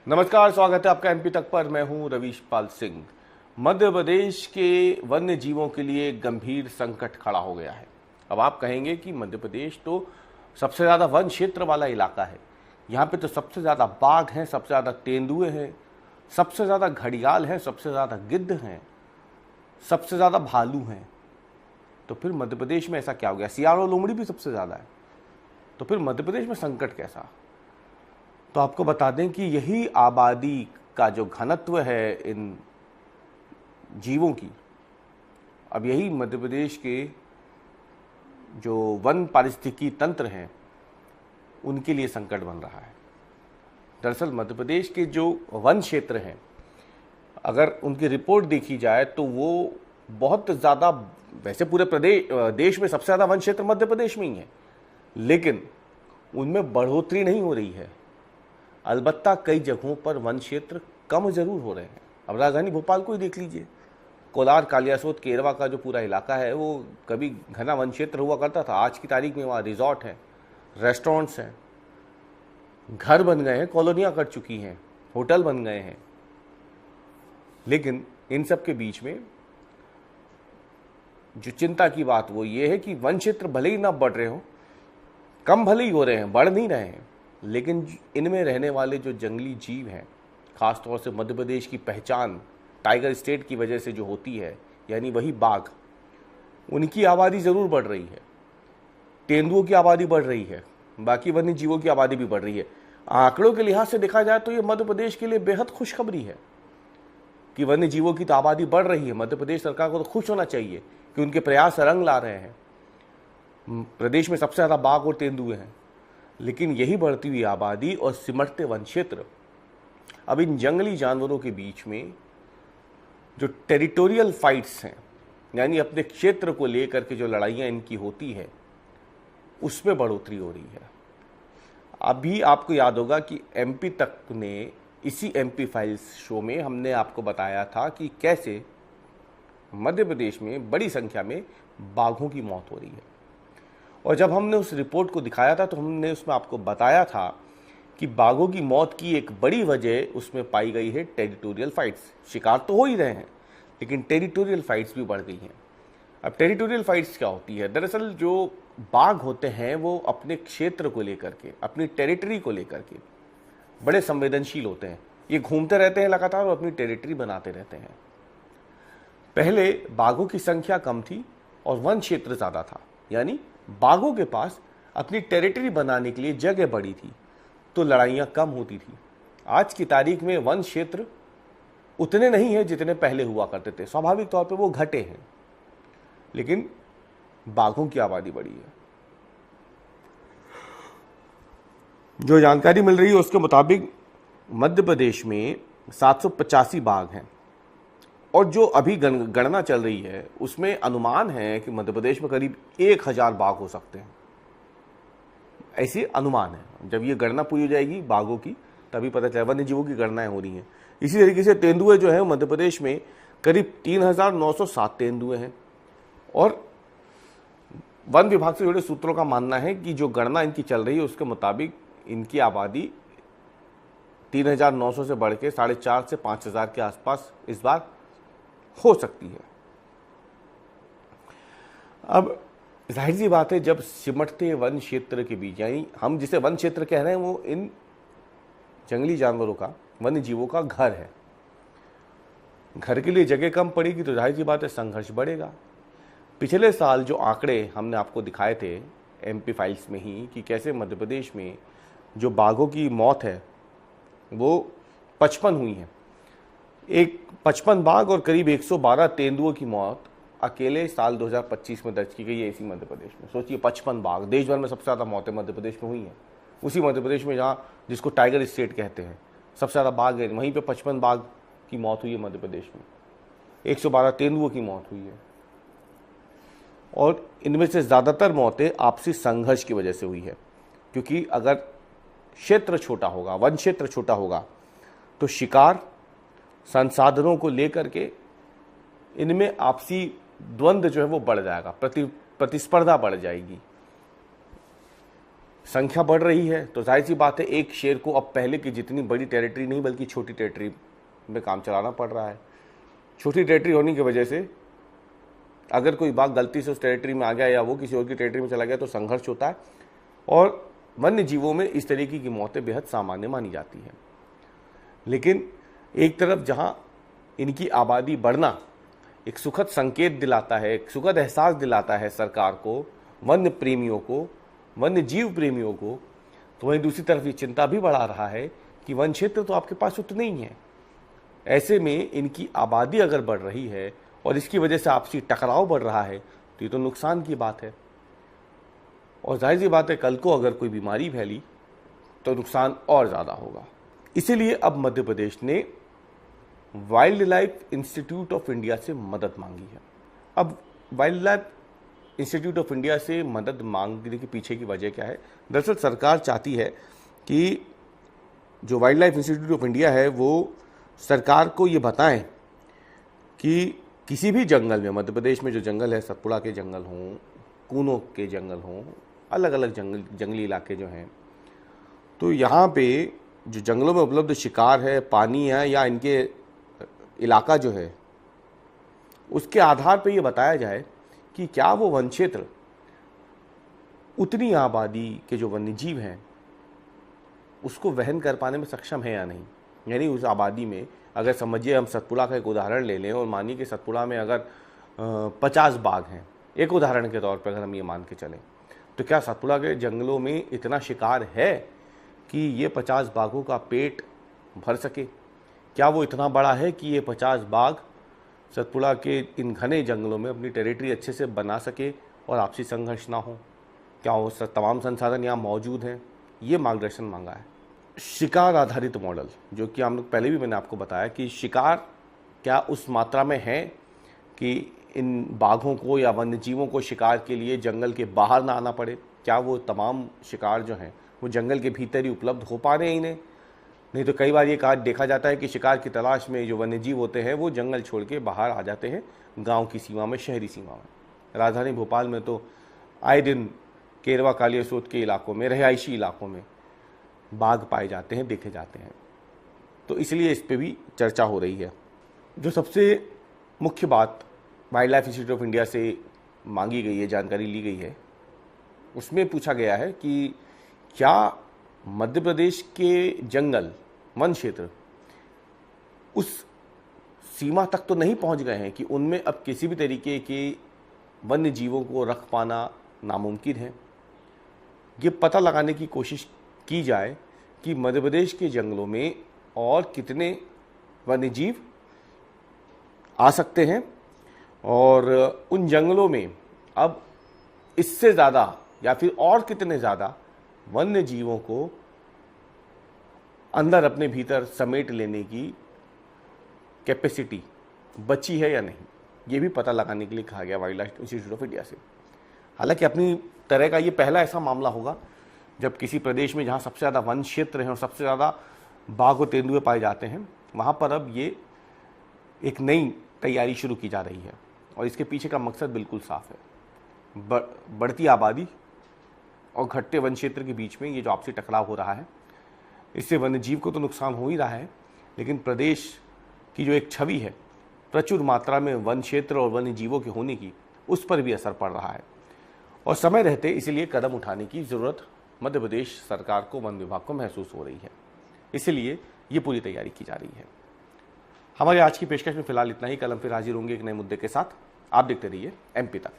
नमस्कार, स्वागत है आपका एमपी तक पर। मैं हूं रवीश पाल सिंह। मध्य प्रदेश के वन्य जीवों के लिए गंभीर संकट खड़ा हो गया है। अब आप कहेंगे कि मध्य प्रदेश तो सबसे ज़्यादा वन क्षेत्र वाला इलाका है, यहाँ पे तो सबसे ज़्यादा बाघ हैं, सबसे ज़्यादा तेंदुए हैं, सबसे ज़्यादा घड़ियाल हैं, सबसे ज़्यादा गिद्ध हैं, सबसे ज़्यादा भालू हैं। तो फिर मध्य प्रदेश में ऐसा क्या हो गया? सियार और लोमड़ी भी सबसे ज़्यादा है, तो फिर मध्य प्रदेश में संकट कैसा? तो आपको बता दें कि यही आबादी का जो घनत्व है इन जीवों की, अब यही मध्य प्रदेश के जो वन पारिस्थितिकी तंत्र हैं उनके लिए संकट बन रहा है। दरअसल मध्य प्रदेश के जो वन क्षेत्र हैं, अगर उनकी रिपोर्ट देखी जाए तो वो बहुत ज़्यादा, वैसे पूरे देश में सबसे ज़्यादा वन क्षेत्र मध्य प्रदेश में ही है, लेकिन उनमें बढ़ोतरी नहीं हो रही है। अलबत्ता कई जगहों पर वन क्षेत्र कम जरूर हो रहे हैं। अब राजधानी भोपाल को ही देख लीजिए, कोलार, कालियासोत, केरवा का जो पूरा इलाका है वो कभी घना वन क्षेत्र हुआ करता था। आज की तारीख में वहाँ रिजॉर्ट हैं, रेस्टोरेंट्स हैं, घर बन गए हैं, कॉलोनियाँ कट चुकी हैं, होटल बन गए हैं। लेकिन इन सब के बीच में जो चिंता की बात वो ये है कि वन क्षेत्र भले ही ना बढ़ रहे हो, कम भले ही हो रहे हैं, बढ़ नहीं रहे हैं, लेकिन इनमें रहने वाले जो जंगली जीव हैं, खासतौर से मध्य प्रदेश की पहचान टाइगर स्टेट की वजह से जो होती है, यानी वही बाघ, उनकी आबादी ज़रूर बढ़ रही है। तेंदुओं की आबादी बढ़ रही है, बाकी वन्य जीवों की आबादी भी बढ़ रही है। आंकड़ों के लिहाज से देखा जाए तो ये मध्य प्रदेश के लिए बेहद खुशखबरी है कि वन्य जीवों की तो आबादी बढ़ रही है। मध्य प्रदेश सरकार को तो खुश होना चाहिए कि उनके प्रयास रंग ला रहे हैं। प्रदेश में सबसे ज़्यादा बाघ और तेंदुए हैं, लेकिन यही बढ़ती हुई आबादी और सिमटते वन क्षेत्र अब इन जंगली जानवरों के बीच में जो टेरिटोरियल फाइट्स हैं, यानी अपने क्षेत्र को लेकर के जो लड़ाइयाँ इनकी होती है, उसमें बढ़ोतरी हो रही है। अभी आपको याद होगा कि एमपी तक ने इसी एमपी फाइल्स शो में हमने आपको बताया था कि कैसे मध्य प्रदेश में बड़ी संख्या में बाघों की मौत हो रही है। और जब हमने उस रिपोर्ट को दिखाया था तो हमने उसमें आपको बताया था कि बाघों की मौत की एक बड़ी वजह उसमें पाई गई है टेरिटोरियल फाइट्स। शिकार तो हो ही रहे हैं, लेकिन टेरिटोरियल फाइट्स भी बढ़ गई हैं। अब टेरिटोरियल फाइट्स क्या होती है? दरअसल जो बाघ होते हैं वो अपने क्षेत्र को लेकर के, अपनी टेरिटरी को लेकर के बड़े संवेदनशील होते हैं। ये घूमते रहते हैं लगातार और अपनी टेरिटरी बनाते रहते हैं। पहले बाघों की संख्या कम थी और वन क्षेत्र ज़्यादा था, यानी बाघों के पास अपनी टेरिटरी बनाने के लिए जगह बड़ी थी, तो लड़ाइयाँ कम होती थी। आज की तारीख में वन क्षेत्र उतने नहीं है जितने पहले हुआ करते थे। स्वाभाविक तौर पे वो घटे हैं, लेकिन बाघों की आबादी बढ़ी है। जो जानकारी मिल रही है उसके मुताबिक मध्य प्रदेश में 785 बाघ हैं, और जो अभी गणना चल रही है उसमें अनुमान है कि मध्य प्रदेश में करीब 1000 बाघ हो सकते हैं। ऐसी अनुमान है। जब ये गणना पूरी हो जाएगी बाघों की तभी पता चलेगा। वन्य जीवों की गणनाएं हो रही हैं। इसी तरीके से तेंदुए जो है मध्य प्रदेश में करीब 3907 तेंदुए हैं, और वन विभाग से जुड़े सूत्रों का मानना है कि जो गणना इनकी चल रही है उसके मुताबिक इनकी आबादी 3900 से बढ़ के 4,500 से 5,000 के आसपास इस बार हो सकती है। अब जाहिर सी बात है, जब सिमटते वन क्षेत्र के बीच, यानी हम जिसे वन क्षेत्र कह रहे हैं वो इन जंगली जानवरों का, वन्य जीवों का घर है। घर के लिए जगह कम पड़ेगी तो जाहिर सी बात है संघर्ष बढ़ेगा। पिछले साल जो आंकड़े हमने आपको दिखाए थे एमपी फाइल्स में ही कि कैसे मध्य प्रदेश में जो बाघों की मौत है वो 55 हुई है। 55 बाघ और करीब 112 तेंदुओं की मौत अकेले साल 2025 में दर्ज की गई है इसी मध्य प्रदेश में। सोचिए, 55 बाघ। देश भर में सबसे ज़्यादा मौतें मध्य प्रदेश में हुई हैं। उसी मध्य प्रदेश में जहाँ जिसको टाइगर स्टेट कहते हैं, सबसे ज़्यादा बाघ है, वहीं पे 55 बाघ की मौत हुई है मध्य प्रदेश में। 112 तेंदुओं की मौत हुई है, और इनमें से ज़्यादातर मौतें आपसी संघर्ष की वजह से हुई है। क्योंकि अगर क्षेत्र छोटा होगा, वन क्षेत्र छोटा होगा, तो शिकार, संसाधनों को लेकर के इनमें आपसी द्वंद्व जो है वो बढ़ जाएगा, प्रतिस्पर्धा बढ़ जाएगी। संख्या बढ़ रही है तो जाहिर सी बात है एक शेर को अब पहले की जितनी बड़ी टेरिटरी नहीं बल्कि छोटी टेरिटरी में काम चलाना पड़ रहा है। छोटी टेरिटरी होने की वजह से अगर कोई बाघ गलती से उस टेरिटरी में आ गया या वो किसी और की टेरिटरी में चला गया तो संघर्ष होता है और वन्य जीवों में इस तरीके की मौतें बेहद सामान्य मानी जाती हैं। लेकिन एक तरफ जहां इनकी आबादी बढ़ना एक सुखद संकेत दिलाता है, एक सुखद एहसास दिलाता है सरकार को, वन्य प्रेमियों को, वन्य जीव प्रेमियों को, तो वहीं दूसरी तरफ ये चिंता भी बढ़ा रहा है कि वन क्षेत्र तो आपके पास उतने ही हैं। ऐसे में इनकी आबादी अगर बढ़ रही है और इसकी वजह से आपसी टकराव बढ़ रहा है तो ये तो नुकसान की बात है और जाहिर सी बात है कल को अगर कोई बीमारी फैली तो नुकसान और ज़्यादा होगा। इसीलिए अब मध्य प्रदेश ने wild life institute of India से मदद मांगी है। अब wild life institute of India से मदद मांगने के पीछे की वजह क्या है? दरअसल सरकार चाहती है कि जो wild life institute of India है वो सरकार को ये बताएं कि किसी भी जंगल में, मध्य प्रदेश में जो जंगल है, सतपुड़ा के जंगल हों, कूनों के जंगल हों, अलग अलग जंगली इलाके जो हैं, तो यहाँ पे जो जंगलों में उपलब्ध शिकार है, पानी है या इनके इलाका जो है, उसके आधार पे ये बताया जाए कि क्या वो वन क्षेत्र उतनी आबादी के जो वन्यजीव हैं उसको वहन कर पाने में सक्षम है या नहीं। यानी उस आबादी में अगर समझिए हम सतपुड़ा का एक उदाहरण ले लें और मानिए कि सतपुड़ा में अगर 50 बाघ हैं, एक उदाहरण के तौर पर अगर हम ये मान के चलें, तो क्या सतपुड़ा के जंगलों में इतना शिकार है कि ये 50 बाघों का पेट भर सके? क्या वो इतना बड़ा है कि ये 50 बाघ सतपुड़ा के इन घने जंगलों में अपनी टेरिटरी अच्छे से बना सके और आपसी संघर्ष ना हो? क्या वो तमाम संसाधन यहाँ मौजूद हैं? ये मार्गदर्शन मांगा है। शिकार आधारित मॉडल, जो कि हम लोग पहले भी मैंने आपको बताया कि शिकार क्या उस मात्रा में है कि इन बाघों को या वन्यजीवों को शिकार के लिए जंगल के बाहर ना आना पड़े? क्या वो तमाम शिकार जो हैं वो जंगल के भीतर ही उपलब्ध हो पा रहे हैं इन्हें? नहीं तो कई बार ये देखा जाता है कि शिकार की तलाश में जो वन्यजीव होते हैं वो जंगल छोड़ के बाहर आ जाते हैं गांव की सीमा में, शहरी सीमा में। राजधानी भोपाल में तो आए दिन केरवा कालियासोत के इलाकों में, रहायशी इलाकों में बाघ पाए जाते हैं, देखे जाते हैं। तो इसलिए इस पर भी चर्चा हो रही है। जो सबसे मुख्य बात wild life institute of India से मांगी गई है, जानकारी ली गई है, उसमें पूछा गया है कि क्या मध्य प्रदेश के जंगल, वन क्षेत्र उस सीमा तक तो नहीं पहुंच गए हैं कि उनमें अब किसी भी तरीके के वन्य जीवों को रख पाना नामुमकिन है? ये पता लगाने की कोशिश की जाए कि मध्य प्रदेश के जंगलों में और कितने वन्यजीव आ सकते हैं और उन जंगलों में अब इससे ज़्यादा या फिर और कितने ज़्यादा वन्य जीवों को अंदर अपने भीतर समेट लेने की कैपेसिटी बची है या नहीं, ये भी पता लगाने के लिए कहा गया wild life institute of India से। हालांकि अपनी तरह का ये पहला ऐसा मामला होगा जब किसी प्रदेश में जहाँ सबसे ज़्यादा वन क्षेत्र हैं और सबसे ज़्यादा बाघ और तेंदुए पाए जाते हैं, वहाँ पर अब ये एक नई तैयारी शुरू की जा रही है और इसके पीछे का मकसद बिल्कुल साफ है। बढ़ती आबादी और घटते वन क्षेत्र के बीच में ये जो आपसी टकराव हो रहा है, इससे वन्यजीव को तो नुकसान हो ही रहा है, लेकिन प्रदेश की जो एक छवि है प्रचुर मात्रा में वन क्षेत्र और वन्य जीवों के होने की, उस पर भी असर पड़ रहा है और समय रहते इसलिए कदम उठाने की ज़रूरत मध्य प्रदेश सरकार को, वन विभाग को महसूस हो रही है। इसलिए ये पूरी तैयारी की जा रही है। हमारी आज की पेशकश में फिलहाल इतना ही। कल हम फिर हाजिर होंगे एक नए मुद्दे के साथ। आप देखते रहिए MP तक।